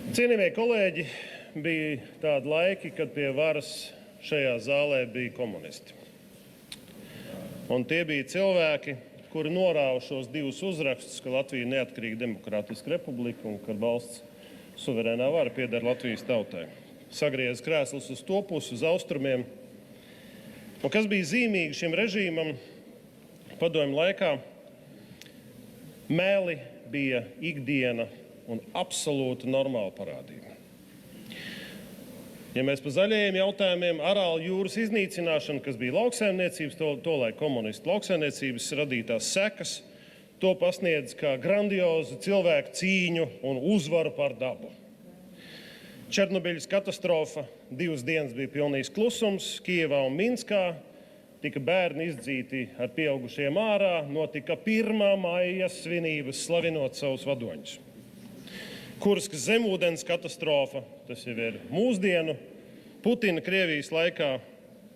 Cienījamie kolēģi, bija tādi laiki, kad pie varas šajā zālē bija komunisti. Un tie bija cilvēki, kuri norāva šos divus uzrakstus, ka Latvija ir neatkarīga demokrātiska republika un ka valsts suverēnā vara pieder Latvijas tautai. Sagriez krēslus uz to pusi, uz austrumiem. Un kas bija zīmīgi šim režīmam padomju laikā, meli bija ikdiena un absolūti normāla parādība. Ja mēs par zaļajiem jautājumiem, Arālu jūras iznīcināšanu, kas bija lauksaimniecības, tolaik komunistu lauksaimniecības radītās sekas, to pasniedz kā grandiozu cilvēku cīņu un uzvaru pār dabu. Černobiļas katastrofa, 2 dienas bija pilnīgs klusums, Kijevā un Minskā, tika bērni izdzīti ar pieaugušiem ārā, notika 1. maija svinības slavinot savus vadoņus. Kurskas zemūdens katastrofa, tas jau ir mūsdienu. Putina Krievijas laikā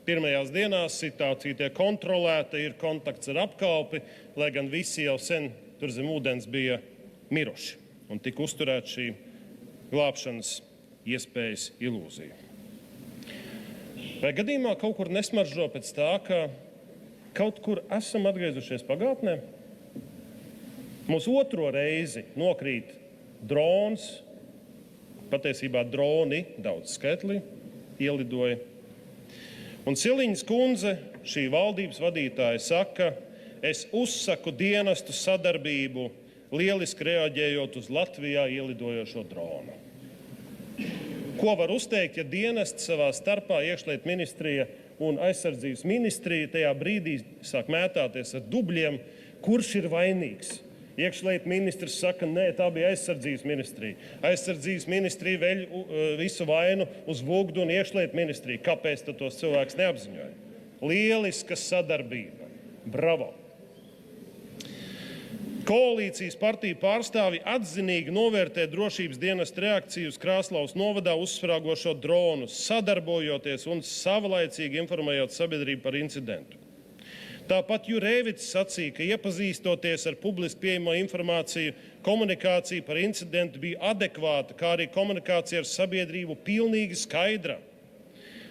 pirmajās dienās situācija tiek kontrolēta, ir kontakts ar apkalpi, lai gan visi jau sen tur zem ūdens bija miruši un tika uzturēta šī glābšanas iespējas ilūzija. Vai gadījumā kaut kur nesmaržo pēc tā, ka kaut kur esam atgriezušies pagātnē? Mums otro reizi nokrīt drons, patiesībā droni, daudz skaitlī, ielidoja. Un Siliņas kundze, šī valdības vadītāja, saka, es uzsaku dienestu sadarbību, lieliski reaģējot uz Latvijā ielidojošo dronu. Ko var uzteikt, ja dienesti savā starpā iekšlietu ministrija un aizsardzības ministrija tajā brīdī sāk mētāties ar dubļiem, kurš ir vainīgs? Iekšlietu ministrs saka, nē, tā bija aizsardzības ministrija. Aizsardzības ministrija veļ visu vainu uz Vugdu un iekšlietu ministriju. Kāpēc tad tos cilvēks neapziņoja? Lieliska sadarbība. Bravo! Koalīcijas partiju pārstāvi atzinīgi novērtē drošības dienesta reakciju uz Krāslaus novadā uzsprāgošo dronu, sadarbojoties un savlaicīgi informējot sabiedrību par incidentu. Tāpat Jurēvits sacīja, ka iepazīstoties ar publiski pieejamo informāciju, komunikācija par incidentu bija adekvāta, kā arī komunikācija ar sabiedrību pilnīgi skaidra.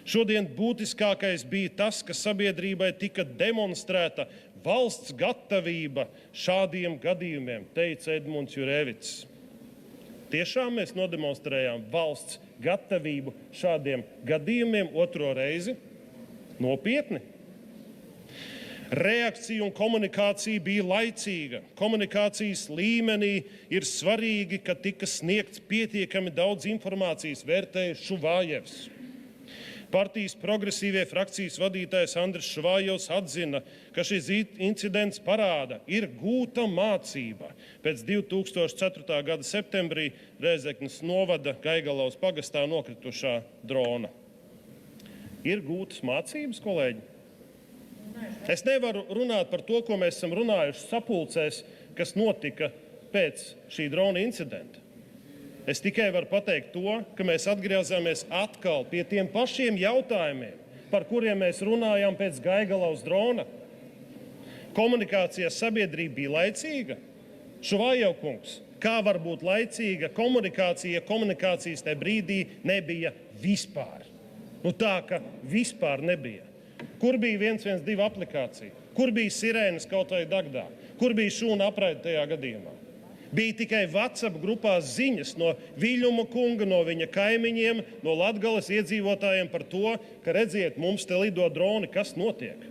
Šodien būtiskākais bija tas, ka sabiedrībai tika demonstrēta valsts gatavība šādiem gadījumiem, teica Edmunds Jurēvits. Tiešām mēs nodemonstrējām valsts gatavību šādiem gadījumiem otro reizi? Nopietni? Reakcija un komunikācija bija laicīga. Komunikācijas līmenī ir svarīgi, ka tika sniegts pietiekami daudz informācijas, vērtēja Šuvājevs. Partijas progresīvie frakcijas vadītājs Andris Šuvājevs atzina, ka šis incidents parāda, ir gūta mācība. Pēc 2004. gada septembrī Rēzeknes novada Gaigalaus pagastā nokritušā drona. Ir gūtas mācības, kolēģi? Es nevaru runāt par to, ko mēs esam runājuši sapulcēs, kas notika pēc šī drona incidenta. Es tikai varu pateikt to, ka mēs atgriezāmies atkal pie tiem pašiem jautājumiem, par kuriem mēs runājām pēc Gaigalaus drona. Komunikācija sabiedrība bija laicīga. Šuvājevs kungs, kā var būt laicīga komunikācija, ja komunikācijas tajā brīdī nebija vispār? Tā, ka vispār nebija. Kur bija 112 aplikācija? Kur bija sirēnas kaut vai Dagdā? Kur bija šūna apraide tajā gadījumā? Bija tikai WhatsApp grupās ziņas no Viļņuma kunga, no viņa kaimiņiem, no Latgales iedzīvotājiem par to, ka redziet, mums te lido droni, kas notiek.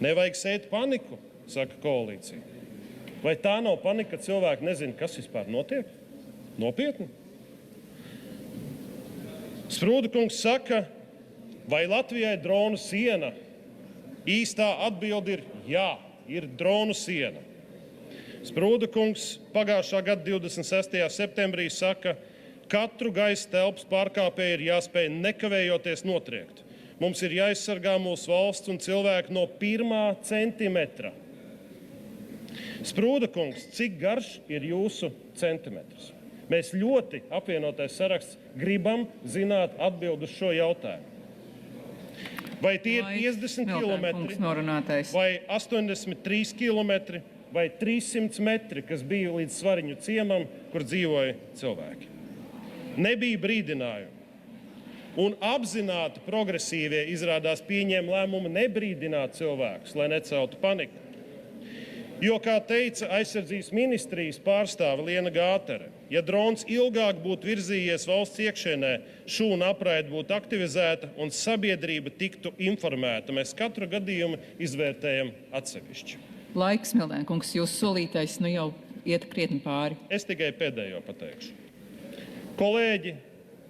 Nevajag sēt paniku, saka koalīcija. Vai tā nav panika, ka cilvēki nezina, kas vispār notiek? Nopietni? Sprūda kungs saka, vai Latvijai dronu siena? Īstā atbilde ir jā, ir dronu siena. Sprūda kungs pagājušā gada 26. septembrī saka, katru gaisa telpas pārkāpēju ir jāspēj nekavējoties notriekt. Mums ir jāaizsargā mūsu valsts un cilvēki no 1 centimetra. Sprūda kungs, cik garš ir jūsu centimetrs? Mēs ļoti apvienotais saraksts gribam zināt atbildi uz šo jautājumu. Vai tie ir 50 kilometri, vai 83 kilometri, vai 300 metri, kas bija līdz Svariņu ciemam, kur dzīvoja cilvēki? nebija brīdinājumu. Un apzināti progresīvie izrādās pieņēma lēmumu nebrīdināt cilvēkus, lai neceltu paniku. Jo, kā teica aizsardzības ministrijas pārstāve Liena Gātere, ja drons ilgāk būtu virzījies valsts iekšienē, šūna apraide būtu aktivizēta un sabiedrība tiktu informēta. Mēs katru gadījumu izvērtējam atsevišķi. Laiks, Mildēnkungs, jūsu solītais jau iet krietni pāri. Es tikai pēdējo pateikšu. Kolēģi,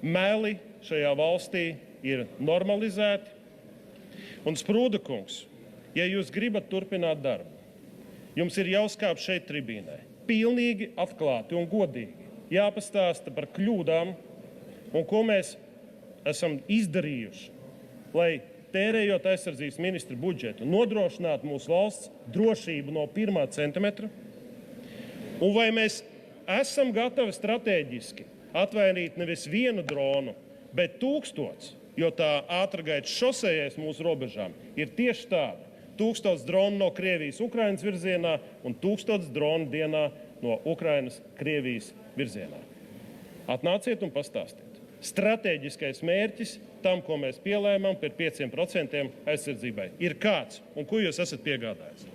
meli šajā valstī ir normalizēti. Un Sprūda kungs, ja jūs gribat turpināt darbu, jums ir jāuzkāp šeit tribīnē. Pilnīgi atklāti un godīgi jāpastāsta par kļūdām un ko mēs esam izdarījuši, lai tērējot aizsardzības ministra budžetu, nodrošinātu mūsu valsts drošību no 1 centimetra. Un vai mēs esam gatavi strateģiski atvainīt nevis 1 dronu, bet 1000, jo tā ātrgaitas šosejais mūsu robežām ir tieši tāda. 1000 dronu no Krievijas Ukrainas virzienā un 1000 dronu dienā no Ukrainas Krievijas virzienā. Atnāciet un pastāstiet. Stratēģiskais mērķis tam, ko mēs pielēmām par 5% aizsardzībai, ir kāds un ko jūs esat piegādājis?